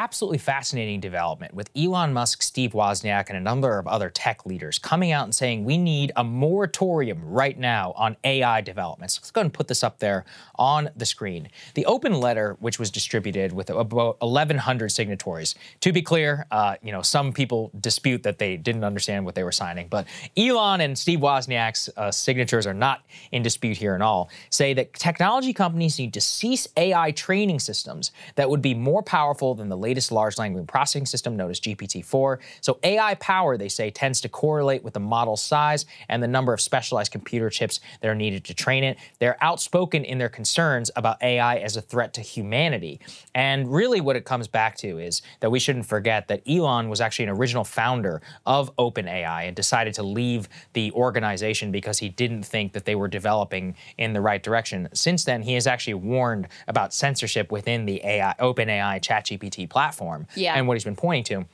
absolutely fascinating development with Elon Musk, Steve Wozniak, and a number of other tech leaders coming out and saying we need a moratorium right now on AI developments. Let's go ahead and put this up there on the screen. The open letter, which was distributed with about 1,100 signatories. To be clear, some people dispute that they didn't understand what they were signing, but Elon and Steve Wozniak's signatures are not in dispute here at all. Say that technology companies need to cease AI training systems that would be more powerful than the latest large language processing system known as GPT-4. So AI power, they say, tends to correlate with the model's size and the number of specialized computer chips that are needed to train it. They're outspoken in their concerns about AI as a threat to humanity. And really what it comes back to is that we shouldn't forget that Elon was actually an original founder of OpenAI and decided to leave the organization because he didn't think that they were developing in the right direction. Since then, he has actually warned about censorship within the OpenAI ChatGPT platform and what he's been pointing to.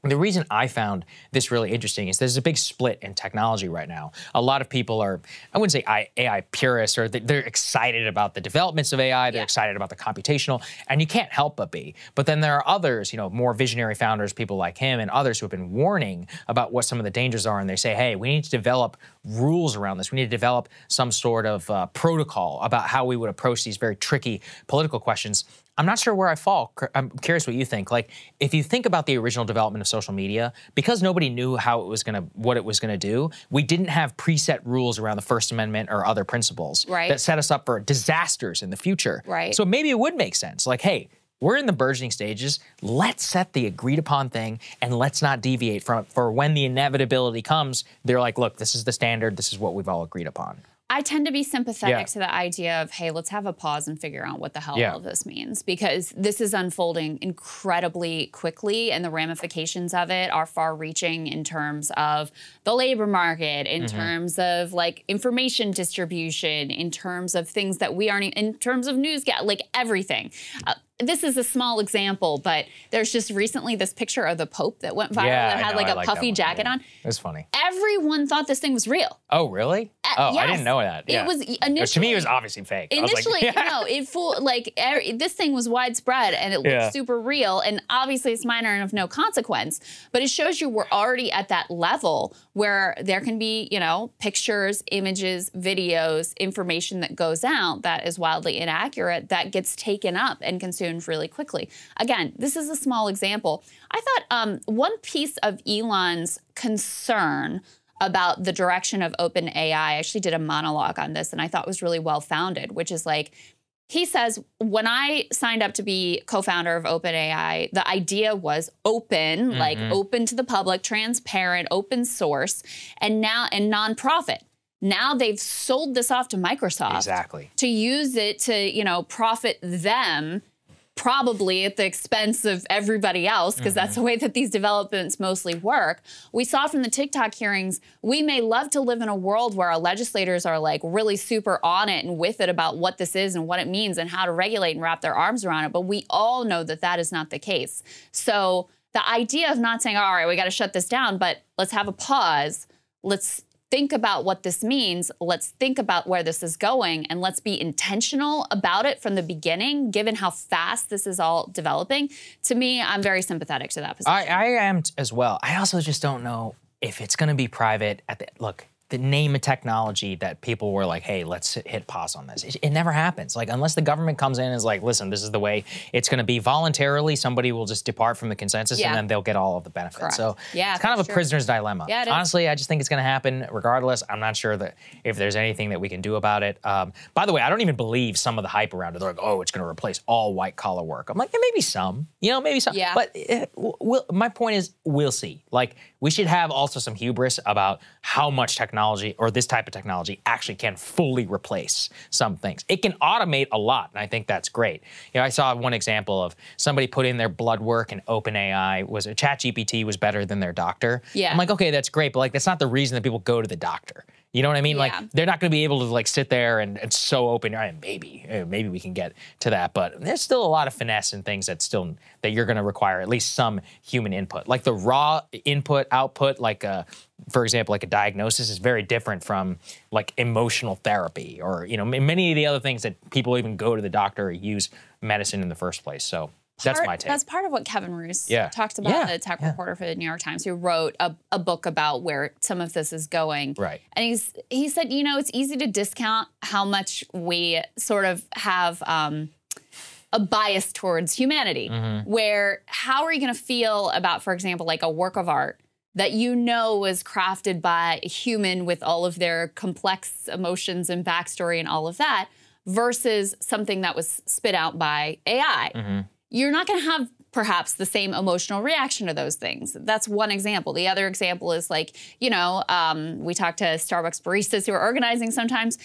The reason I found this really interesting is there's a big split in technology right now. A lot of people are, I wouldn't say AI purists, or they're excited about the developments of AI, they're excited about the computational, and you can't help but be. But then there are others, more visionary founders, people like him and others who have been warning about what some of the dangers are, and they say, hey, we need to develop rules around this. We need to develop some sort of protocol about how we would approach these very tricky political questions. I'm not sure where I fall. I'm curious what you think. Like, if you think about the original development of social media, because nobody knew what it was gonna do, we didn't have preset rules around the First Amendment or other principles that set us up for disasters in the future. So maybe it would make sense. Like, hey, we're in the burgeoning stages. Let's set the agreed upon thing and let's not deviate from it. For when the inevitability comes, they're like, look, this is the standard. This is what we've all agreed upon. I tend to be sympathetic to the idea of, hey, let's have a pause and figure out what the hell all of this means, because this is unfolding incredibly quickly and the ramifications of it are far-reaching in terms of the labor market, in terms of like information distribution, in terms of things that we aren't, in terms of news, like everything. This is a small example, but there's just recently this picture of the Pope that went viral that had like a puffy jacket on. It was funny. Everyone thought this thing was real. Oh, really? Oh, yes. I didn't know that. It was initially, to me, it was obviously fake. Initially, no, this thing was widespread and it looked super real. And obviously, it's minor and of no consequence. But it shows you we're already at that level where there can be, pictures, images, videos, information that goes out that is wildly inaccurate that gets taken up and consumed really quickly. Again, this is a small example. I thought one piece of Elon's concern about the direction of OpenAI, I actually did a monologue on this and I thought was really well-founded, which is like, he says, when I signed up to be co-founder of OpenAI, the idea was open, like open to the public, transparent, open source, and nonprofit. Now they've sold this off to Microsoft to use it to, profit them, probably at the expense of everybody else, because that's the way that these developments mostly work. We saw from the TikTok hearings, we may love to live in a world where our legislators are like really super on it and with it about what this is and what it means and how to regulate and wrap their arms around it. But we all know that that is not the case. So the idea of not saying, all right, we got to shut this down, but let's have a pause. Let's think about what this means. Let's think about where this is going, and let's be intentional about it from the beginning, given how fast this is all developing. To me, I'm very sympathetic to that position. I am as well. I also just don't know if it's going to be private. Look, the name of technology that people were like, hey, let's hit pause on this. It never happens. Like, unless the government comes in and is like, listen, this is the way it's gonna be voluntarily, somebody will just depart from the consensus and then they'll get all of the benefits. So it's kind of a prisoner's dilemma. Honestly, I just think it's gonna happen regardless. I'm not sure that if there's anything that we can do about it. By the way, I don't even believe some of the hype around it. They're like, oh, it's gonna replace all white collar work. I'm like, yeah, maybe some, maybe some. But my point is, we'll see. Like, we should have also some hubris about how much technology, or this type of technology, actually can fully replace some things. It can automate a lot, and I think that's great. I saw one example of somebody put in their blood work, and OpenAI ChatGPT was better than their doctor. I'm like, okay, that's great, but like, that's not the reason that people go to the doctor. You know what I mean? Like, they're not going to be able to like sit there and it's so open. Maybe we can get to that, but there's still a lot of finesse and things that you're going to require at least some human input. Like the raw input output, like for example, like a diagnosis is very different from like emotional therapy or many of the other things that people even go to the doctor or use medicine in the first place. So That's my take. That's part of what Kevin Roose talked about, the tech reporter for the New York Times, who wrote a book about where some of this is going. Right. And he said, you know, it's easy to discount how much we sort of have a bias towards humanity, where how are you going to feel about, for example, like a work of art that you know was crafted by a human with all of their complex emotions and backstory and all of that, versus something that was spit out by AI. You're not going to have perhaps the same emotional reaction to those things. That's one example. The other example is like, you know, we talk to Starbucks baristas who are organizing sometimes.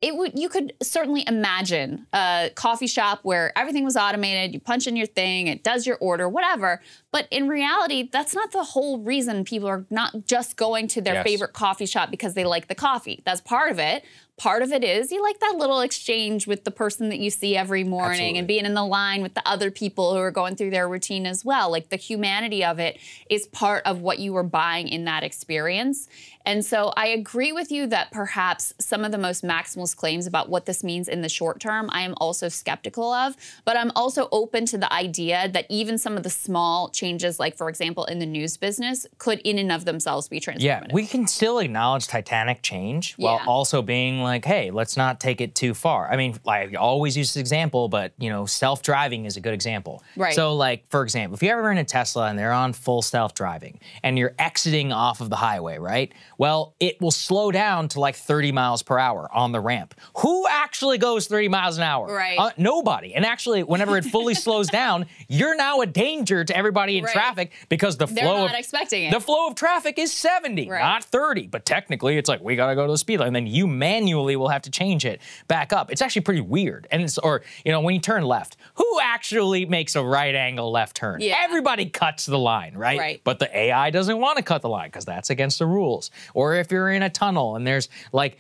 You could certainly imagine a coffee shop where everything was automated. You punch in your thing, it does your order, whatever. But in reality, that's not the whole reason people are not just going to their favorite coffee shop because they like the coffee. That's part of it. Part of it is you like that little exchange with the person that you see every morning and being in the line with the other people who are going through their routine as well. Like the humanity of it is part of what you were buying in that experience. And so I agree with you that perhaps some of the most maximalist claims about what this means in the short term, I am also skeptical of. But I'm also open to the idea that even some of the small changes, like, for example, in the news business, could in and of themselves be transformative. Yeah, we can still acknowledge titanic change while also being like, hey, let's not take it too far. I mean, I always use this example, but, you know, self-driving is a good example. Right. So, like, for example, if you're ever in a Tesla and they're on full self-driving and you're exiting off of the highway, right? Well, it will slow down to like 30 miles per hour on the ramp. Who actually goes 30 miles an hour? Right. Nobody. And actually, whenever it fully slows down, you're now a danger to everybody in traffic because the flow of traffic is 70, not 30. But technically, it's like, we got to go to the speed limit. And then you manually will have to change it back up. It's actually pretty weird. And it's, or, you know, when you turn left, who actually makes a right angle left turn? Yeah. Everybody cuts the line, right? But the AI doesn't want to cut the line because that's against the rules. Or if you're in a tunnel and there's like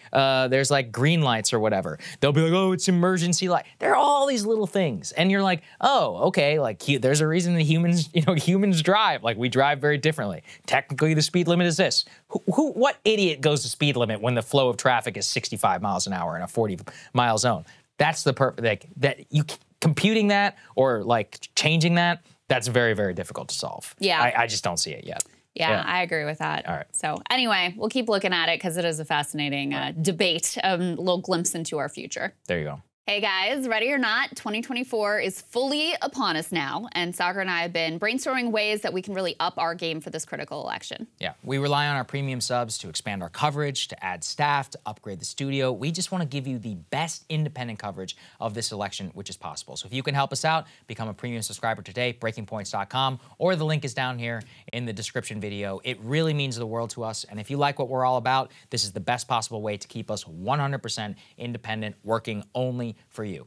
green lights or whatever, they'll be like, oh, it's emergency light. There are all these little things. And you're like, oh, okay, like there's a reason that humans drive. Like we drive very differently. Technically, the speed limit is this. What idiot goes to speed limit when the flow of traffic is 65 miles an hour in a 40-mile zone? That's the computing that or like changing that, that's very, very difficult to solve. Yeah. I just don't see it yet. Yeah, I agree with that. All right. So anyway, we'll keep looking at it because it is a fascinating debate, a little glimpse into our future. There you go. Hey guys, ready or not, 2024 is fully upon us now, and Saagar and I have been brainstorming ways that we can really up our game for this critical election. Yeah, we rely on our premium subs to expand our coverage, to add staff, to upgrade the studio. We just want to give you the best independent coverage of this election, which is possible. So if you can help us out, become a premium subscriber today, breakingpoints.com, or the link is down here in the description video. It really means the world to us, and if you like what we're all about, this is the best possible way to keep us 100% independent, working only for you.